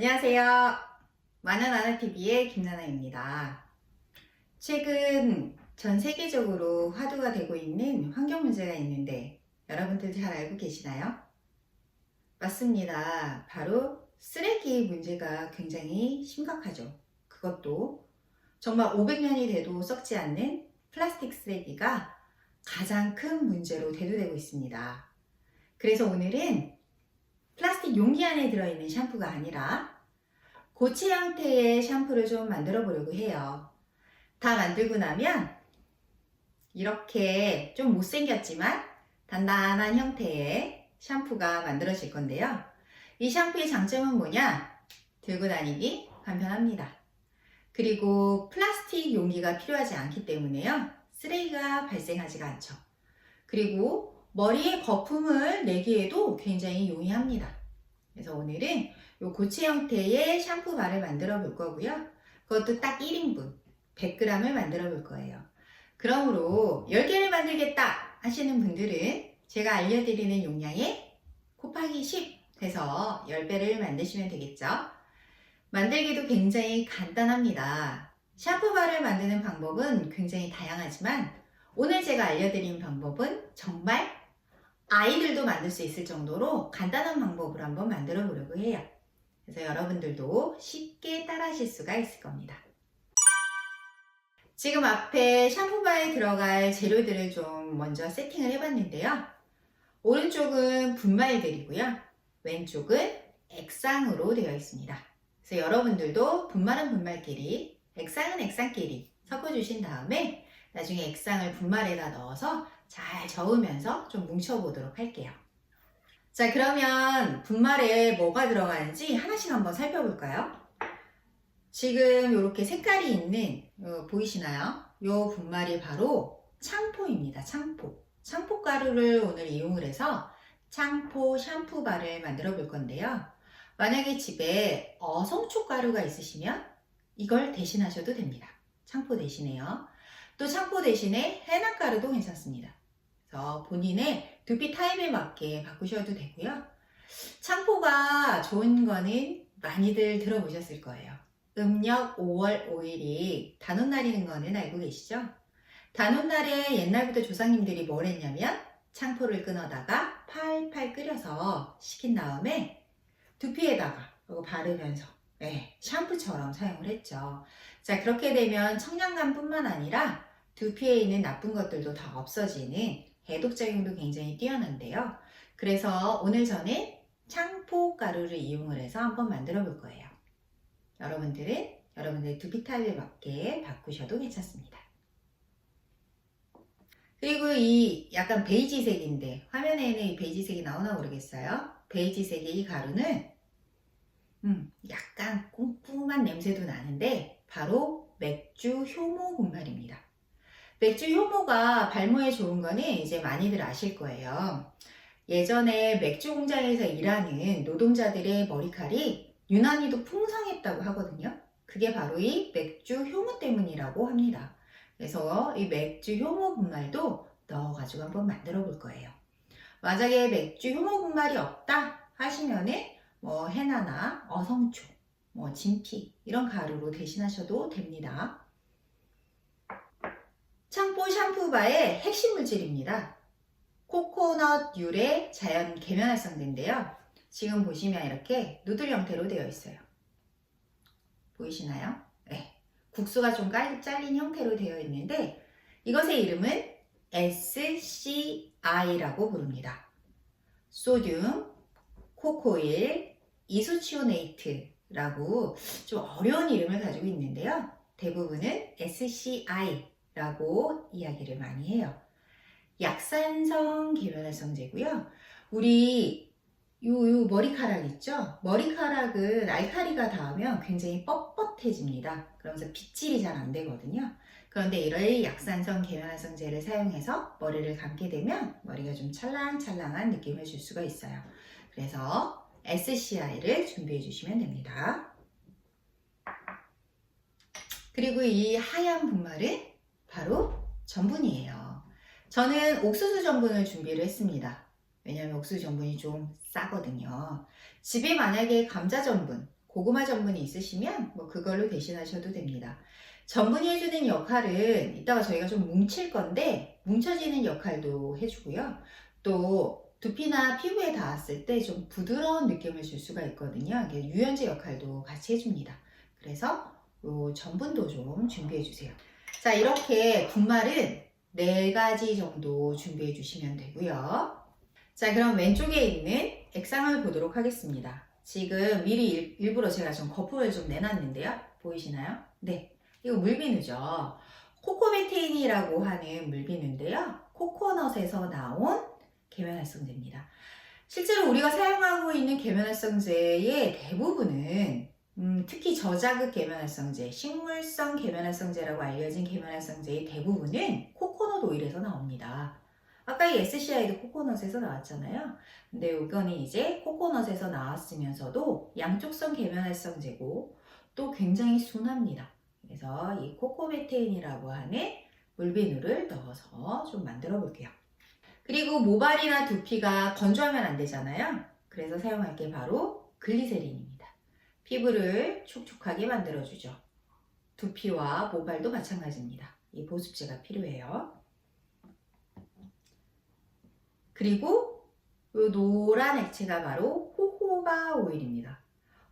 안녕하세요. 마나나나TV의 김나나입니다. 최근 전 세계적으로 화두가 되고 있는 환경 문제가 있는데 여러분들 잘 알고 계시나요? 맞습니다. 바로 쓰레기 문제가 굉장히 심각하죠. 그것도 정말 500년이 돼도 썩지 않는 플라스틱 쓰레기가 가장 큰 문제로 대두되고 있습니다. 그래서 오늘은 플라스틱 용기 안에 들어있는 샴푸가 아니라 고체 형태의 샴푸를 좀 만들어 보려고 해요. 다 만들고 나면 이렇게 좀 못생겼지만 단단한 형태의 샴푸가 만들어질 건데요. 이 샴푸의 장점은 뭐냐? 들고 다니기 간편합니다. 그리고 플라스틱 용기가 필요하지 않기 때문에요. 쓰레기가 발생하지가 않죠. 그리고 머리에 거품을 내기에도 굉장히 용이합니다. 그래서 오늘은 이 고체 형태의 샴푸바를 만들어 볼 거고요. 그것도 딱 1인분 100g을 만들어 볼 거예요. 그러므로 10개를 만들겠다 하시는 분들은 제가 알려드리는 용량에 곱하기 10 해서 10배를 만드시면 되겠죠. 만들기도 굉장히 간단합니다. 샴푸바를 만드는 방법은 굉장히 다양하지만 오늘 제가 알려드린 방법은 정말 아이들도 만들 수 있을 정도로 간단한 방법으로 한번 만들어 보려고 해요. 그래서 여러분들도 쉽게 따라 하실 수가 있을 겁니다. 지금 앞에 샴푸바에 들어갈 재료들을 좀 먼저 세팅을 해봤는데요. 오른쪽은 분말들이고요. 왼쪽은 액상으로 되어 있습니다. 그래서 여러분들도 분말은 분말끼리, 액상은 액상끼리 섞어주신 다음에 나중에 액상을 분말에다 넣어서 잘 저으면서 좀 뭉쳐보도록 할게요. 자, 그러면 분말에 뭐가 들어가는지 하나씩 한번 살펴볼까요? 지금 이렇게 색깔이 있는 보이시나요? 이 분말이 바로 창포입니다. 창포. 창포 가루를 오늘 이용을 해서 창포 샴푸바를 만들어 볼 건데요. 만약에 집에 어성초 가루가 있으시면 이걸 대신하셔도 됩니다. 창포 대신에요. 또 창포 대신에 해남가루도 괜찮습니다. 그래서 본인의 두피 타입에 맞게 바꾸셔도 되고요. 창포가 좋은 거는 많이들 들어보셨을 거예요. 음력 5월 5일이 단오날이는 거는 알고 계시죠? 단오날에 옛날부터 조상님들이 뭘 했냐면 창포를 끊어다가 팔팔 끓여서 식힌 다음에 두피에다가 이거 바르면서 샴푸처럼 사용을 했죠. 자, 그렇게 되면 청량감뿐만 아니라 두피에 있는 나쁜 것들도 다 없어지는 해독작용도 굉장히 뛰어난데요. 그래서 오늘 저는 창포 가루를 이용을 해서 한번 만들어 볼 거예요. 여러분들은 여러분들의 두피 타입에 맞게 바꾸셔도 괜찮습니다. 그리고 이 약간 베이지색인데 화면에는 이 베이지색이 나오나 모르겠어요. 베이지색의 이 가루는 약간 쿰쿰한 냄새도 나는데 바로 맥주 효모 분말입니다. 맥주 효모가 발모에 좋은 거는 이제 많이들 아실 거예요. 예전에 맥주 공장에서 일하는 노동자들의 머리칼이 유난히도 풍성했다고 하거든요. 그게 바로 이 맥주 효모 때문이라고 합니다. 그래서 이 맥주 효모 분말도 넣어가지고 한번 만들어 볼 거예요. 만약에 맥주 효모 분말이 없다 하시면은 뭐 해나나 어성초, 뭐 진피 이런 가루로 대신하셔도 됩니다. 창포 샴푸바의 핵심 물질입니다. 코코넛 유래 자연 계면 활성제인데요. 지금 보시면 이렇게 누들 형태로 되어 있어요. 보이시나요? 네. 국수가 좀 잘린 형태로 되어 있는데 이것의 이름은 SCI라고 부릅니다. 소듐, 코코일, 이소치오네이트라고 좀 어려운 이름을 가지고 있는데요. 대부분은 SCI라고 이야기를 많이 해요. 약산성 계면활성제고요. 우리 요 머리카락 있죠? 머리카락은 알칼리가 닿으면 굉장히 뻣뻣해집니다. 그러면서 빗질이 잘 안 되거든요. 그런데 이런 약산성 계면활성제를 사용해서 머리를 감게 되면 머리가 좀 찰랑찰랑한 느낌을 줄 수가 있어요. 그래서 SCI를 준비해 주시면 됩니다. 그리고 이 하얀 분말은 바로 전분이에요. 저는 옥수수 전분을 준비를 했습니다. 왜냐하면 옥수수 전분이 좀 싸거든요. 집에 만약에 감자 전분 고구마 전분이 있으시면 뭐 그걸로 대신하셔도 됩니다. 전분이 해주는 역할은 이따가 저희가 좀 뭉칠 건데 뭉쳐지는 역할도 해주고요. 또 두피나 피부에 닿았을 때 좀 부드러운 느낌을 줄 수가 있거든요. 이게 유연제 역할도 같이 해줍니다. 그래서 요 전분도 좀 준비해 주세요. 자, 이렇게 분말은 4가지 정도 준비해 주시면 되고요. 자, 그럼 왼쪽에 있는 액상을 보도록 하겠습니다. 지금 미리 일부러 제가 좀 거품을 좀 내놨는데요. 보이시나요? 네. 이거 물비누죠. 코코베테인이라고 하는 물비누인데요. 코코넛에서 나온 계면활성제입니다. 실제로 우리가 사용하고 있는 계면활성제의 대부분은 특히 저자극 계면활성제, 식물성 계면활성제라고 알려진 계면활성제의 대부분은 코코넛 오일에서 나옵니다. 아까 이 SCI도 코코넛에서 나왔잖아요. 근데 이거는 이제 코코넛에서 나왔으면서도 양쪽성 계면활성제고 또 굉장히 순합니다. 그래서 이 코코베테인이라고 하는 물비누를 넣어서 좀 만들어 볼게요. 그리고 모발이나 두피가 건조하면 안 되잖아요. 그래서 사용할 게 바로 글리세린입니다. 피부를 촉촉하게 만들어주죠. 두피와 모발도 마찬가지입니다. 이 보습제가 필요해요. 그리고 이 노란 액체가 바로 호호바 오일입니다.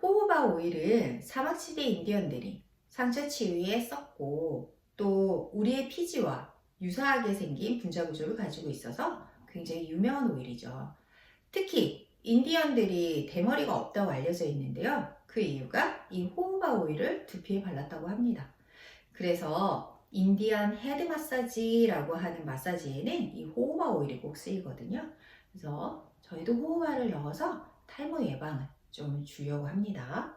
호호바 오일은 사막지대 인디언들이 상처 치유에 썼고 또 우리의 피지와 유사하게 생긴 분자 구조를 가지고 있어서 굉장히 유명한 오일이죠. 특히 인디언들이 대머리가 없다고 알려져 있는데요. 그 이유가 이 호호바 오일을 두피에 발랐다고 합니다. 그래서 인디안 헤드 마사지라고 하는 마사지에는 이 호호바 오일이 꼭 쓰이거든요. 그래서 저희도 호호바를 넣어서 탈모 예방을 좀 주려고 합니다.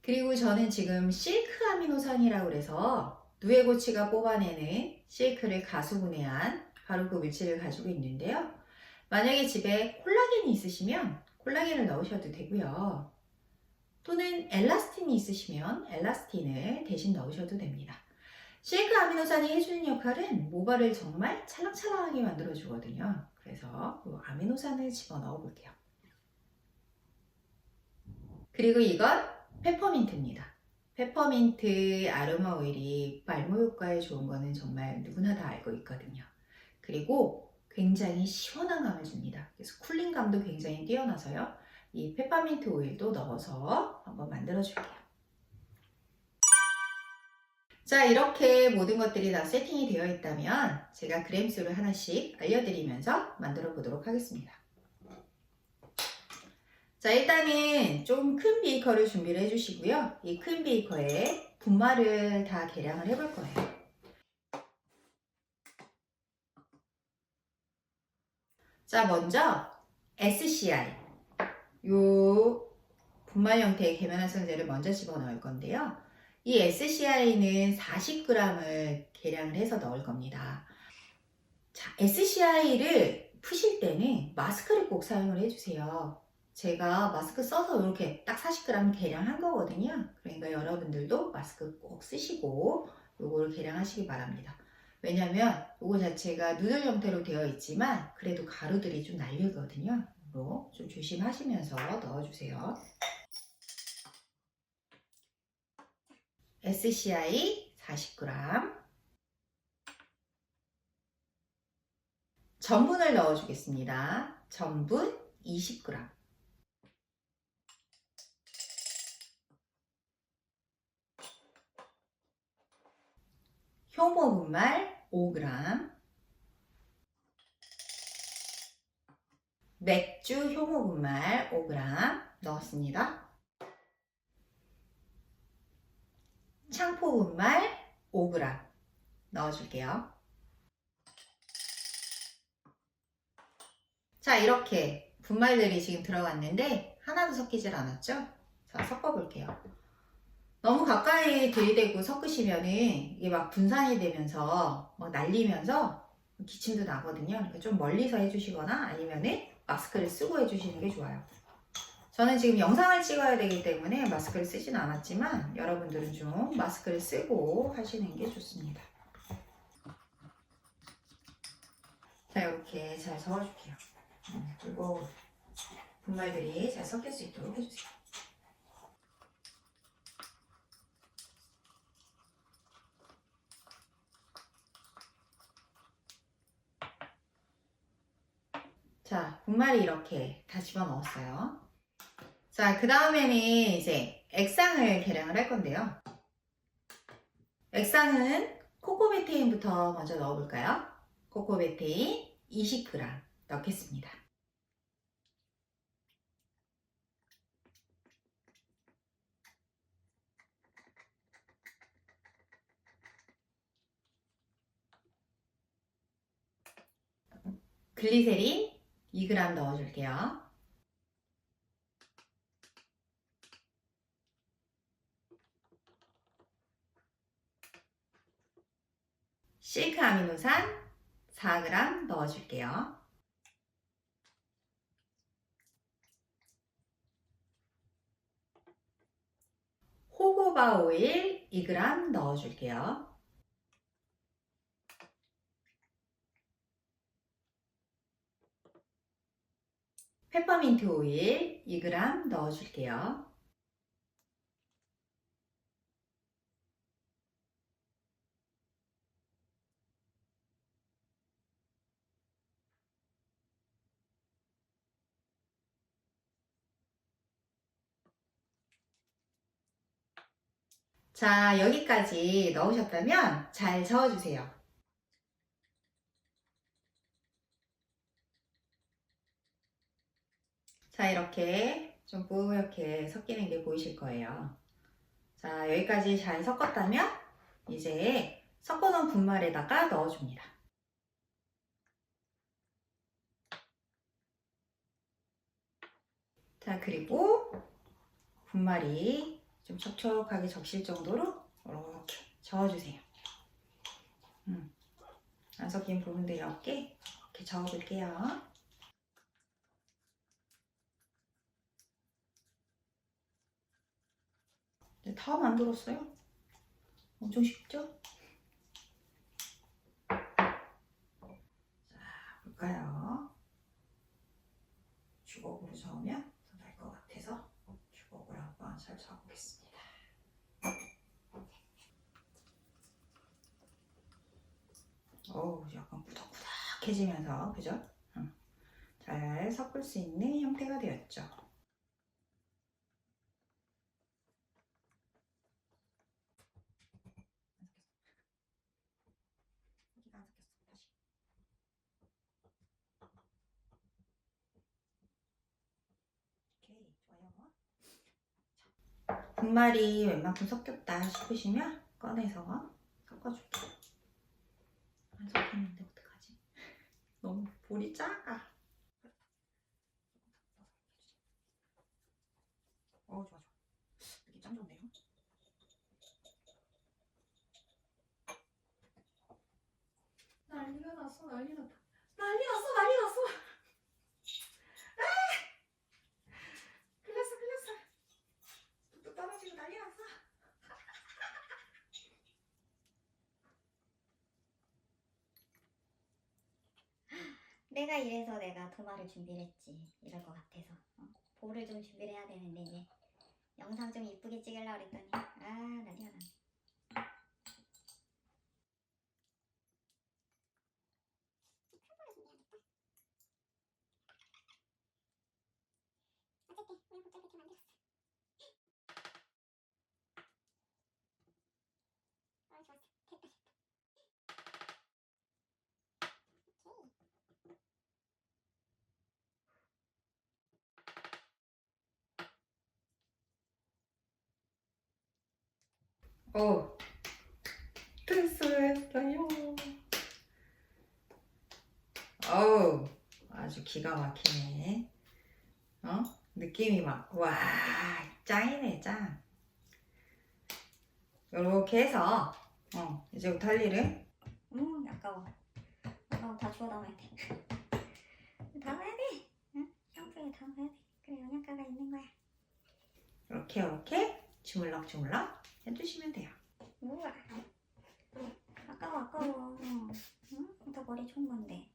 그리고 저는 지금 실크 아미노산이라고 해서 누에고치가 뽑아내는 실크를 가수분해한 바로 그 물질을 가지고 있는데요. 만약에 집에 콜라겐이 있으시면 콜라겐을 넣으셔도 되고요. 또는 엘라스틴이 있으시면 엘라스틴을 대신 넣으셔도 됩니다. 실크 아미노산이 해주는 역할은 모발을 정말 찰랑찰랑하게 만들어주거든요. 그래서 이 아미노산을 집어넣어 볼게요. 그리고 이건 페퍼민트입니다. 페퍼민트 아로마 오일이 말모 효과에 좋은 거는 정말 누구나 다 알고 있거든요. 그리고 굉장히 시원한 감을 줍니다. 그래서 쿨링감도 굉장히 뛰어나서요. 이 페퍼민트 오일도 넣어서 한번 만들어 줄게요. 자, 이렇게 모든 것들이 다 세팅이 되어 있다면 제가 그램수를 하나씩 알려드리면서 만들어 보도록 하겠습니다. 자, 일단은 좀 큰 비커를 준비를 해주시고요. 이 큰 비커에 분말을 다 계량을 해볼 거예요. 자, 먼저 SCI 요 분말 형태의 계면활성제를 먼저 집어넣을 건데요. 이 SCI는 40g을 계량을 해서 넣을 겁니다. 자, SCI를 푸실 때는 마스크를 꼭 사용을 해주세요. 제가 마스크 써서 이렇게 딱 40g 계량한 거거든요. 그러니까 여러분들도 마스크 꼭 쓰시고 요거를 계량하시기 바랍니다. 왜냐면 요거 자체가 누들 형태로 되어 있지만 그래도 가루들이 좀 날리거든요. 좀 조심하시면서 넣어주세요. SCI 40g, 전분을 넣어주겠습니다. 전분 20g, 효모 분말 5g, 맥주 효모 분말 5g 넣었습니다. 창포 분말 5g 넣어줄게요. 자, 이렇게 분말들이 지금 들어갔는데 하나도 섞이질 않았죠? 자, 섞어볼게요. 너무 가까이 들이대고 섞으시면은 이게 막 분산이 되면서 막 날리면서 기침도 나거든요. 그러니까 좀 멀리서 해주시거나 아니면은 마스크를 쓰고 해주시는 게 좋아요. 저는 지금 영상을 찍어야 되기 때문에 마스크를 쓰진 않았지만 여러분들은 좀 마스크를 쓰고 하시는 게 좋습니다. 자, 이렇게 잘 저어줄게요. 그리고 분말들이 잘 섞일 수 있도록 해주세요. 자, 분말이 이렇게 다 집어넣었어요. 자, 그 다음에는 이제 액상을 계량을 할 건데요. 액상은 코코베테인부터 먼저 넣어볼까요? 코코베테인 20g 넣겠습니다. 글리세린 2g 넣어줄게요. 실크 아미노산 4g 넣어줄게요. 호호바 오일 2g 넣어줄게요. 페퍼민트 오일 2g 넣어줄게요. 자, 여기까지 넣으셨다면 잘 저어주세요. 자, 이렇게 좀 뿌옇게 섞이는 게 보이실 거예요. 자, 여기까지 잘 섞었다면 이제 섞어놓은 분말에다가 넣어줍니다. 자, 그리고 분말이 좀 촉촉하게 적실 정도로 이렇게 저어주세요. 안 섞인 부분들이 없게 이렇게 저어볼게요. 다 만들었어요. 엄청 쉽죠? 자, 볼까요? 주걱으로 저으면 더 나을 것 같아서 주걱으로 한번 잘 저어보겠습니다. 어우, 약간 꾸덕꾸덕해지면서, 그죠? 잘 섞을 수 있는 형태가 되었죠. 분말이 웬만큼 섞였다 싶으시면 꺼내서 섞어줄게요. 안 섞였는데 어떡하지? 너무 볼이 작아. 좋아 좋아. 느낌 짱 좋네요. 난리가 났어. 난리 났다. 난리 났어. 난리 났어. 흘렸어. 흘렸어. 뚝뚝 떨어지고 난리 났어. 내가 이래서 내가 도마를 준비를 했지. 이럴 것 같아서. 볼을 좀 준비를 해야 되는데 이제 영상 좀 이쁘게 찍으려고 그랬더니 난리가 났네. 됐어요. 어우, 아주 기가 막히네. 느낌이 막, 와, 짱이네, 짱. 이렇게 해서, 이제부터 할 일은, 아까워. 다 주워 담아야 돼. 담아야 돼. 응? 샴푸에 담아야 돼. 그래, 영양가가 있는 거야. 이렇게 주물럭주물럭 해주시면 돼요. 우와. 아까워. 응? 더 머리 좋은 건데.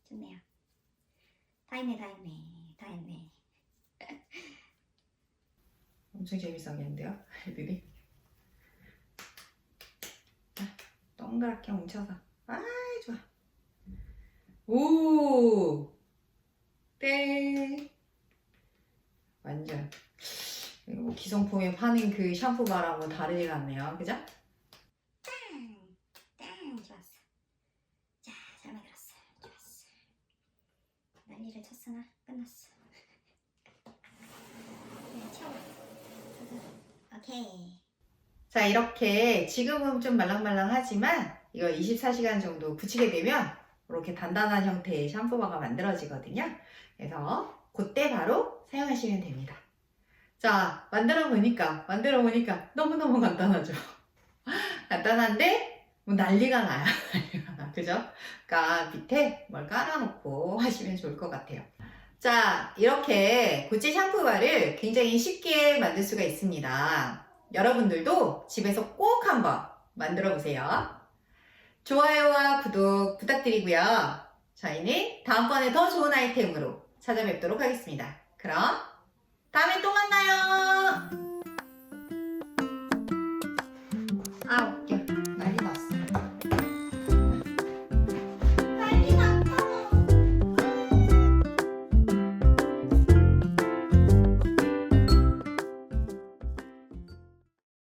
좋네요. 다 했네, 다 했네, 다 했네. 엄청 재밌어 하겠는데요, 애들이. 자, 동그랗게 뭉쳐서. 아이, 좋아. 오! 땡! 완전. 이거 뭐 기성품에 파는 그 샴푸바라고 다르지가 않네요. 그죠? 땡, 좋았어. 자, 잘 만들었어. 좋았어. 난리를 쳤으나 끝났어. 네, 채워. 오케이. 자, 이렇게 지금은 좀 말랑말랑하지만 이거 24시간 정도 붙이게 되면 이렇게 단단한 형태의 샴푸바가 만들어지거든요. 그래서 그때 바로 사용하시면 됩니다. 자, 만들어 보니까 너무너무 간단하죠. 간단한데 뭐 난리가 나요. 난리가 나. 그죠? 그러니까 밑에 뭘 깔아놓고 하시면 좋을 것 같아요. 자, 이렇게 고체 샴푸바를 굉장히 쉽게 만들 수가 있습니다. 여러분들도 집에서 꼭 한번 만들어 보세요. 좋아요와 구독 부탁드리고요. 저희는 다음번에 더 좋은 아이템으로 찾아뵙도록 하겠습니다. 그럼 다음에 또 만나요.